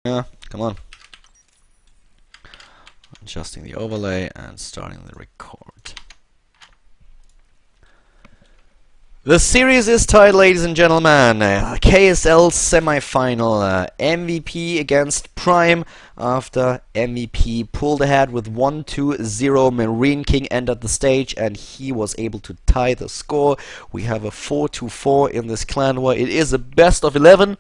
Yeah, come on. Adjusting the overlay and starting the record. The series is tied, ladies and gentlemen. KSL semi-final. MVP against Prime after MVP pulled ahead with 1-2-0. MarineKing entered the stage and he was able to tie the score. We have a 4-4 in this clan war. It is a best of 11.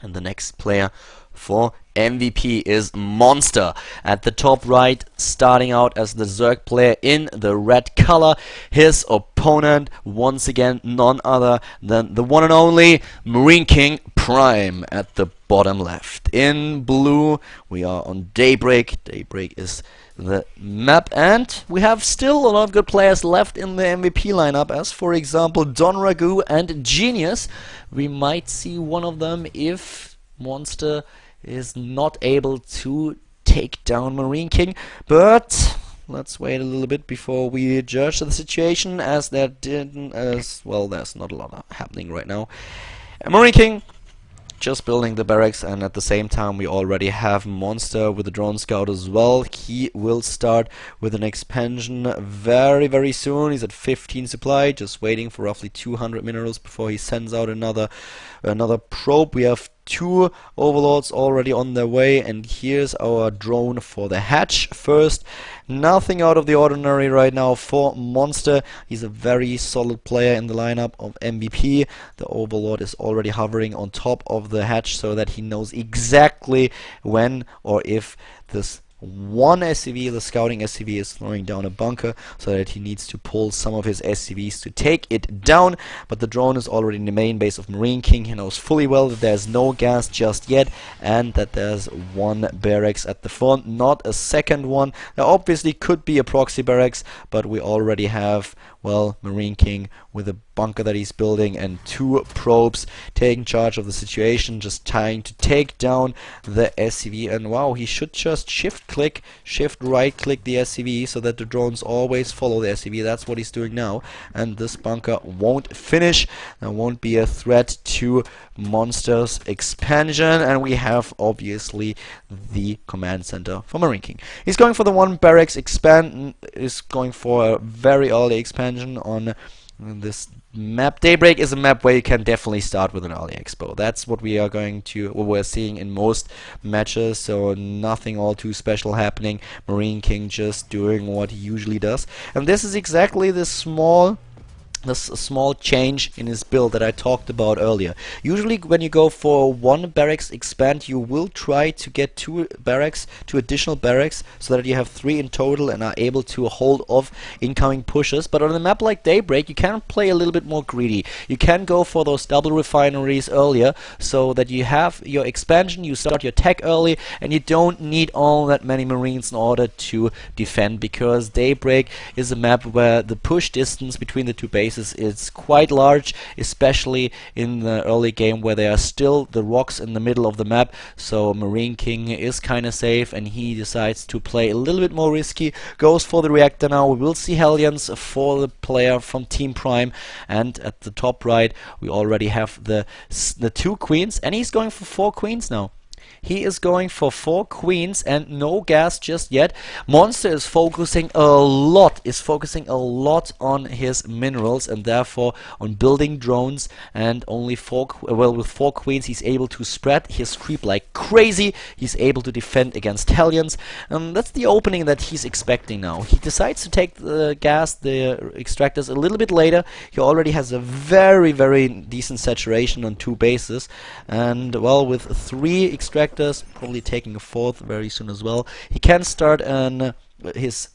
And the next player for MVP is Monster. At the top right, starting out as the Zerg player in the red color. His opponent, once again, none other than the one and only MarineKing Prime at the bottom left. In blue, we are on Daybreak. Daybreak is the map, and we have still a lot of good players left in the MVP lineup, as for example Don Ragu and Genius. We might see one of them if Monster is not able to take down MarineKing, but let's wait a little bit before we judge the situation, as there's not a lot happening right now. MarineKing just building the barracks, and at the same time we already have Monster with the drone scout as well. He will start with an expansion very soon. He's at 15 supply, just waiting for roughly 200 minerals before he sends out another probe. We have 2 overlords already on their way, and here's our drone for the hatch first. Nothing out of the ordinary right now for Monster. He's a very solid player in the lineup of MVP. The overlord is already hovering on top of the hatch so that he knows exactly when or if this one SCV, the scouting SCV, is throwing down a bunker, so that he needs to pull some of his SCVs to take it down. But the drone is already in the main base of MarineKing. He knows fully well that there's no gas just yet, and that there's one barracks at the front, not a second one. There obviously could be a proxy barracks, but we already have, well, MarineKing with a bunker that he's building and 2 probes taking charge of the situation, just trying to take down the SCV. And wow, he should just shift right click the SCV so that the drones always follow the SCV. That's what he's doing now, and this bunker won't finish. There won't be a threat to Monster's expansion, and we have obviously the command center for MarineKing. He's going for the 1 barracks expand, is going for a very early expansion on this map. Daybreak is a map where you can definitely start with an early expo. That's what we're seeing in most matches, so nothing all too special happening. MarineKing just doing what he usually does, and this is exactly the small change in his build that I talked about earlier. Usually when you go for 1 barracks expand, you will try to get 2 additional barracks, so that you have 3 in total and are able to hold off incoming pushes. But on a map like Daybreak, you can play a little bit more greedy. You can go for those double refineries earlier, so that you have your expansion, you start your tech early, and you don't need all that many marines in order to defend, because Daybreak is a map where the push distance between the 2 bases is quite large, especially in the early game where there are still the rocks in the middle of the map. So MarineKing is kind of safe, and he decides to play a little bit more risky, goes for the reactor now. We will see Hellions for the player from Team Prime, and at the top right we already have the 2 queens, and he's going for 4 queens now. He is going for 4 queens and no gas just yet. Monster is focusing a lot on his minerals, and therefore on building drones, and only with 4 queens he's able to spread his creep like crazy. He's able to defend against Hellions, and that's the opening that he's expecting now. He decides to take the extractors a little bit later. He already has a very decent saturation on 2 bases, and well, with 3 extractors, probably taking a 4th very soon as well, he can start his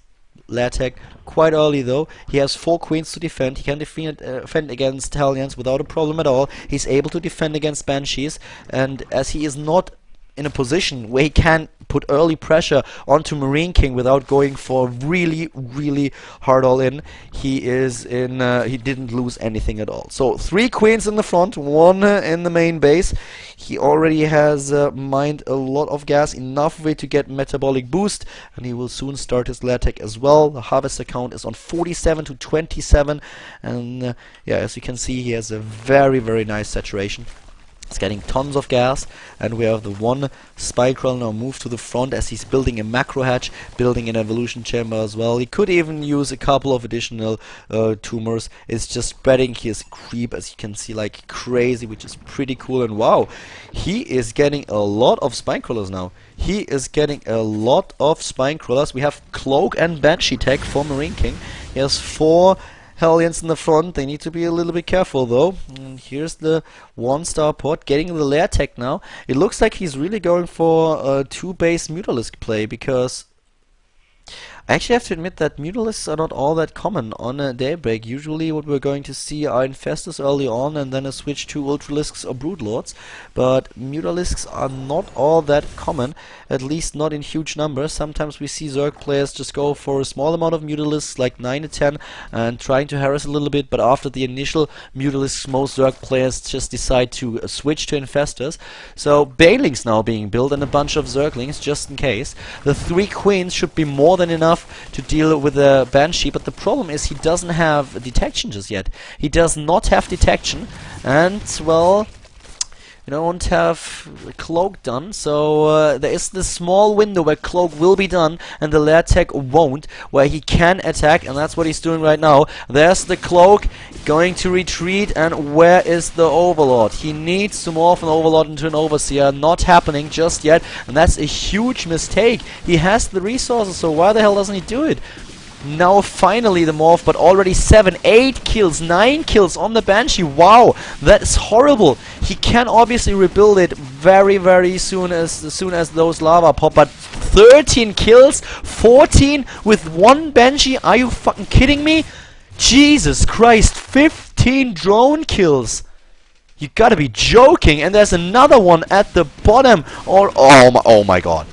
Latec quite early though. He has 4 queens to defend. He can defend against Hellions without a problem at all. He's able to defend against Banshees, and as he is not in a position where he can put early pressure onto MarineKing without going for really hard all in, he didn't lose anything at all. So 3 queens in the front, 1 in the main base. He already has mined a lot of gas, enough of it to get metabolic boost, and he will soon start his Latec as well. The harvester count is on 47 to 27, and yeah, as you can see, he has a very nice saturation. It's getting tons of gas, and we have the one spy crawler now move to the front as he's building a macro hatch, building an evolution chamber as well. He could even use a couple of additional tumors. It's just spreading his creep, as you can see, like crazy, which is pretty cool. And wow, he is getting a lot of spine crawlers now. He is getting a lot of spine crawlers. We have cloak and banshee tech for MarineKing. He has 4 Hellions in the front. They need to be a little bit careful though. And here's the 1-star pod getting the lair tech now. It looks like he's really going for a 2-base Mutalisk play, because I actually have to admit that Mutalisks are not all that common on a Daybreak. Usually what we're going to see are Infestors early on and then a switch to Ultralisks or Broodlords. But Mutalisks are not all that common, at least not in huge numbers. Sometimes we see Zerg players just go for a small amount of Mutalisks, like 9 to 10, and trying to harass a little bit, but after the initial Mutalisks, most Zerg players just decide to switch to Infestors. So Banelings now being built and a bunch of Zerglings, just in case. The 3 Queens should be more than enough to deal with the Banshee, but the problem is he doesn't have detection just yet. He does not have detection, and well, you don't have cloak done, so there is this small window where cloak will be done and the lair tech won't, where he can attack, and that's what he's doing right now. There's the cloak going to retreat, and where is the overlord? He needs to morph an overlord into an overseer. Not happening just yet, and that's a huge mistake. He has the resources, so why the hell doesn't he do it? Now finally the morph, but already 7, 8 kills, 9 kills on the Banshee. Wow, that is horrible. He can obviously rebuild it very soon as those lava pop, but 13 kills, 14 with 1 Banshee? Are you fucking kidding me? Jesus Christ, 15 drone kills. You gotta be joking. And there's another one at the bottom. Oh my god.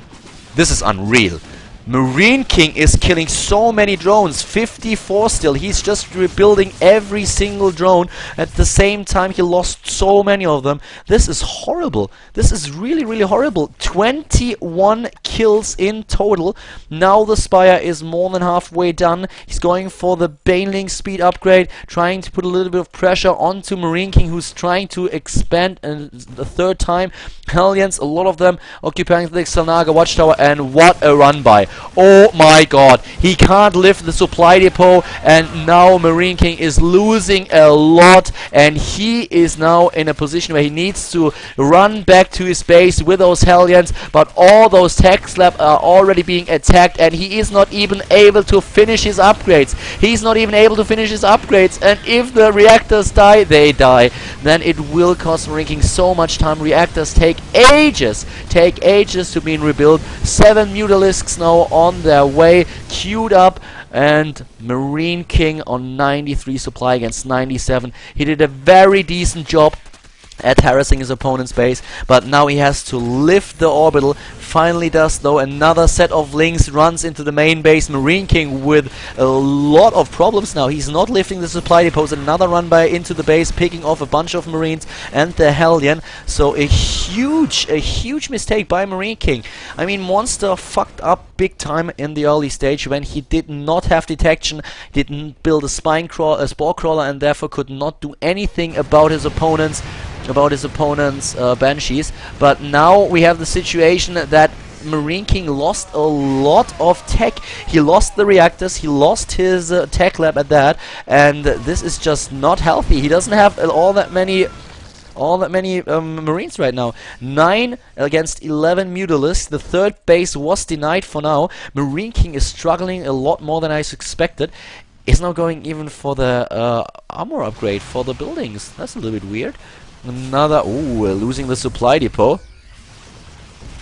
This is unreal. MarineKing is killing so many drones, 54 still. He's just rebuilding every single drone. At the same time, he lost so many of them. This is horrible. This is really horrible. 21 kills in total. Now the Spire is more than halfway done. He's going for the Baneling speed upgrade, trying to put a little bit of pressure onto MarineKing, who's trying to expand the 3rd time. Hellions, a lot of them occupying the Xel'Naga watchtower, and what a run by. Oh my god, he can't lift the supply depot, and now MarineKing is losing a lot, and he is now in a position where he needs to run back to his base with those Hellions, but all those tech slabs are already being attacked, and he is not even able to finish his upgrades. He's not even able to finish his upgrades, and if the reactors die, they die. Then it will cost MarineKing so much time. Reactors take ages to be rebuilt. 7 Mutalisks now on their way, queued up, and MarineKing on 93 supply against 97. He did a very decent job at harassing his opponent's base, but now he has to lift the orbital. Finally does though. Another set of links runs into the main base. MarineKing with a lot of problems now. He's not lifting the supply depots. Another run by into the base, picking off a bunch of Marines and the Hellion. So a huge mistake by MarineKing. I mean, Monster fucked up big time in the early stage when he did not have detection, didn't build a spore crawler, and therefore could not do anything about his opponent's Banshees. But now we have the situation that MarineKing lost a lot of tech. He lost the reactors, he lost his tech lab at that, and this is just not healthy. He doesn't have all that many Marines right now. 9 against 11 Mutalisks. The 3rd base was denied for now. MarineKing is struggling a lot more than I expected. Is now going even for the armor upgrade for the buildings. That's a little bit weird. Another... Ooh, losing the supply depot.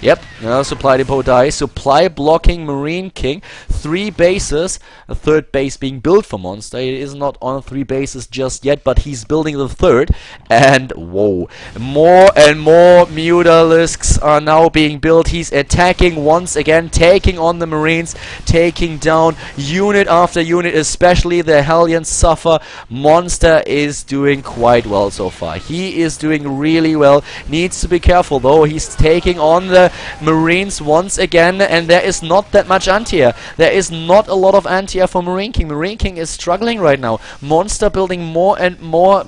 Yep, another supply depot dies. Supply blocking MarineKing. 3 bases. A 3rd base being built for Monster. It is not on 3 bases just yet, but he's building the 3rd. And whoa, more and more Mutalisks are now being built. He's attacking once again, taking on the Marines, taking down unit after unit, especially the Hellions suffer. Monster is doing quite well so far. He is doing really well. Needs to be careful though. He's taking on the Marines once again, and there is not that much anti-air. There is not a lot of anti-air for MarineKing. MarineKing is struggling right now. Monster building more and more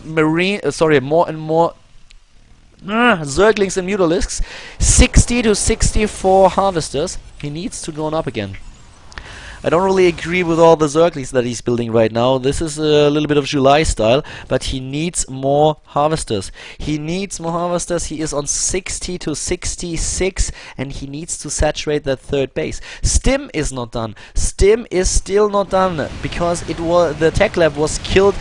Zerglings and Mutalisks. 60 to 64 Harvesters. He needs to drone up again. I don't really agree with all the Zerglings that he's building right now. This is a little bit of July style, but he needs more Harvesters. He needs more Harvesters. He is on 60 to 66, and he needs to saturate that third base. Stim is not done. Stim is still not done, because the tech lab was killed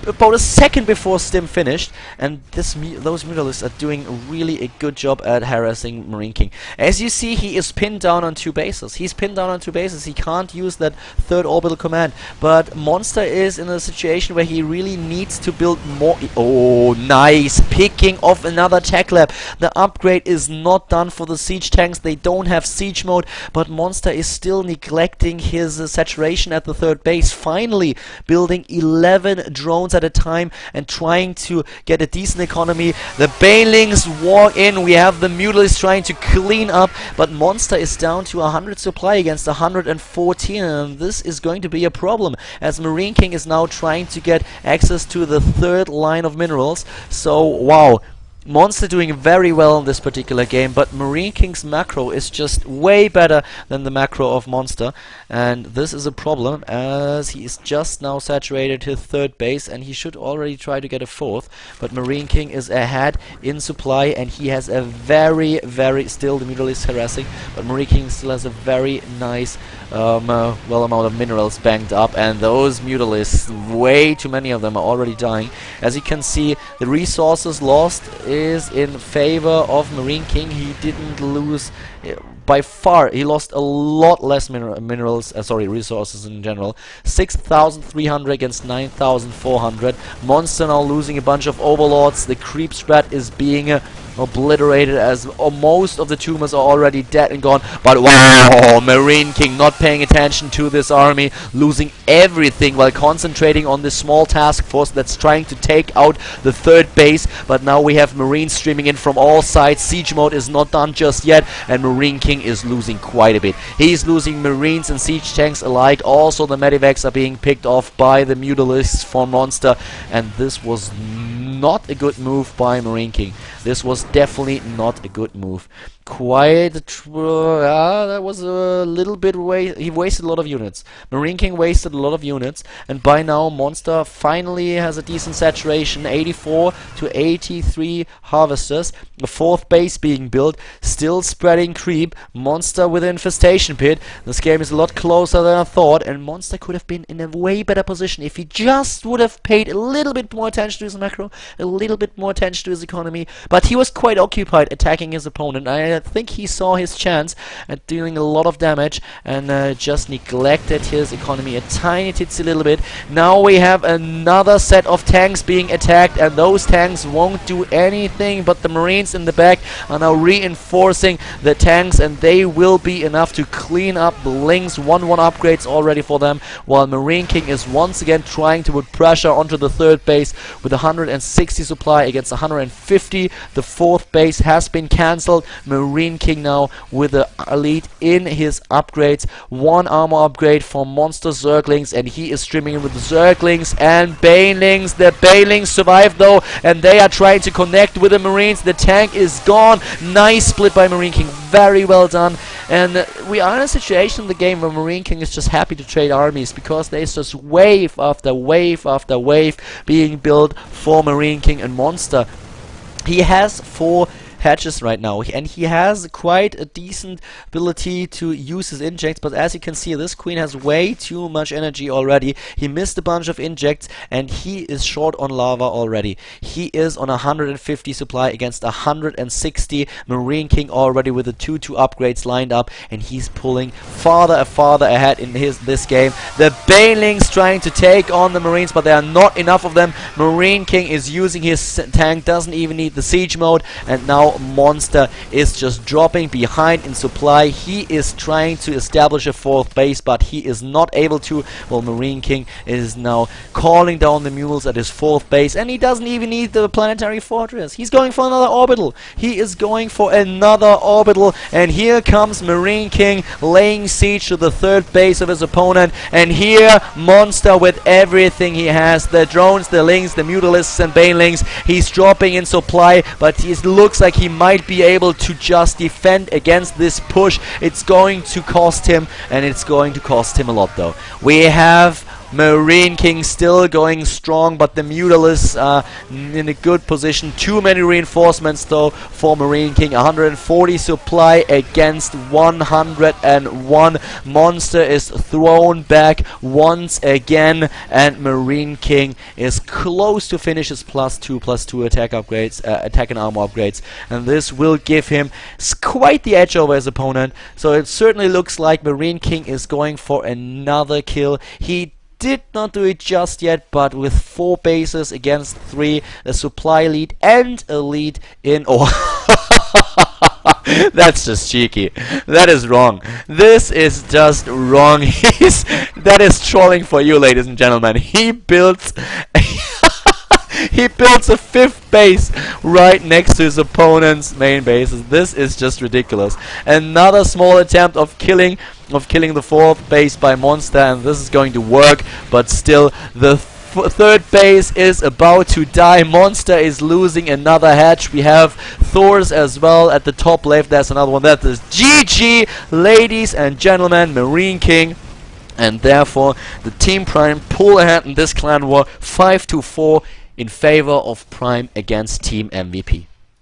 about a second before Stim finished, and those Mutalisks are doing really a good job at harassing MarineKing. As you see, he is pinned down on 2 bases. He's pinned down on 2 bases. He can't use that third orbital command. But Monster is in a situation where he really needs to build more. Oh, nice! Picking off another tech lab. The upgrade is not done for the siege tanks. They don't have siege mode, but Monster is still neglecting his saturation at the third base. Finally, building 11 drones at a time and trying to get a decent economy. The Banelings walk in. We have the Mutalisks trying to clean up, but Monster is down to 100 supply against 114, and this is going to be a problem, as MarineKing is now trying to get access to the third line of minerals. So, wow. Monster doing very well in this particular game, but MarineKing's macro is just way better than the macro of Monster, and this is a problem, as he is just now saturated his third base, and he should already try to get a fourth, but MarineKing is ahead in supply, and he has a very, still the Mutual is harassing, but MarineKing still has a very nice well amount of minerals banked up, and those Mutalisks, way too many of them are already dying. As you can see, the resources lost is in favor of MarineKing. He didn't lose by far. He lost a lot less resources in general. 6,300 against 9,400. Monster now losing a bunch of overlords. The creep strat is being obliterated, as most of the tumors are already dead and gone. But wow, MarineKing not paying attention to this army, losing everything while concentrating on this small task force that's trying to take out the third base. But now we have Marines streaming in from all sides. Siege mode is not done just yet, and MarineKing is losing quite a bit. He's losing Marines and siege tanks alike. Also, the Medivacs are being picked off by the Mutalisks for Monster, and this was not a good move by MarineKing. This was definitely not a good move. That was a little bit he wasted a lot of units. MarineKing wasted a lot of units, and by now Monster finally has a decent saturation. 84 to 83 harvesters. The fourth base being built, still spreading creep. Monster with an infestation pit. This game is a lot closer than I thought, and Monster could have been in a way better position if he just would have paid a little bit more attention to his macro, a little bit more attention to his economy. But he was quite occupied attacking his opponent. I think he saw his chance at dealing a lot of damage, and just neglected his economy a tiny titsy little bit. Now we have another set of tanks being attacked, and those tanks won't do anything, but the Marines in the back are now reinforcing the tanks, and they will be enough to clean up the links. 1-1 upgrades already for them, while MarineKing is once again trying to put pressure onto the third base with 160 supply against 150. The fourth base has been cancelled. MarineKing now with the elite in his upgrades. 1 armor upgrade for Monster Zerglings, and he is streaming in with Zerglings and Banelings. The Banelings survive though, and they are trying to connect with the Marines. The tank is gone. Nice split by MarineKing. Very well done. And we are in a situation in the game where MarineKing is just happy to trade armies, because there's just wave after wave after wave being built for MarineKing and Monster. He has 4 hatches right now, and he has quite a decent ability to use his injects, but as you can see, this queen has way too much energy already. He missed a bunch of injects, and he is short on lava already. He is on 150 supply against 160. MarineKing already with the 2-2 upgrades lined up, and he's pulling farther ahead in this game. The Banelings trying to take on the Marines, but there are not enough of them. MarineKing is using his tank, doesn't even need the siege mode, and now now Monster is just dropping behind in supply. He is trying to establish a 4th base, but he is not able to. Well, MarineKing is now calling down the mules at his 4th base, and he doesn't even need the planetary fortress. He's going for another orbital. He is going for another orbital, and here comes MarineKing laying siege to the 3rd base of his opponent. And here Monster with everything he has, the drones, the lings, the mutalisks and banelings, he's dropping in supply, but it looks like he might be able to just defend against this push. It's going to cost him, and it's going to cost him a lot though. We have MarineKing still going strong, but the Mutalisks are in a good position. Too many reinforcements though for MarineKing. 140 supply against 101. Monster is thrown back once again, and MarineKing is close to finish his +2/+2 attack upgrades, attack and armor upgrades, and this will give him quite the edge over his opponent. So it certainly looks like MarineKing is going for another kill. He did not do it just yet, but with 4 bases against 3, a supply lead and a lead in... Oh, that's just cheeky. That is wrong. This is just wrong. That is trolling for you, ladies and gentlemen. He builds... He builds a 5th base right next to his opponent's main bases. This is just ridiculous. Another small attempt of killing the 4th base by Monster, and this is going to work, but still the 3rd base is about to die. Monster is losing another hatch. We have Thor's as well at the top left. There's another one. That is GG, ladies and gentlemen, MarineKing. And therefore the Team Prime pull ahead in this clan war 5-4 in favor of Prime against Team MVP.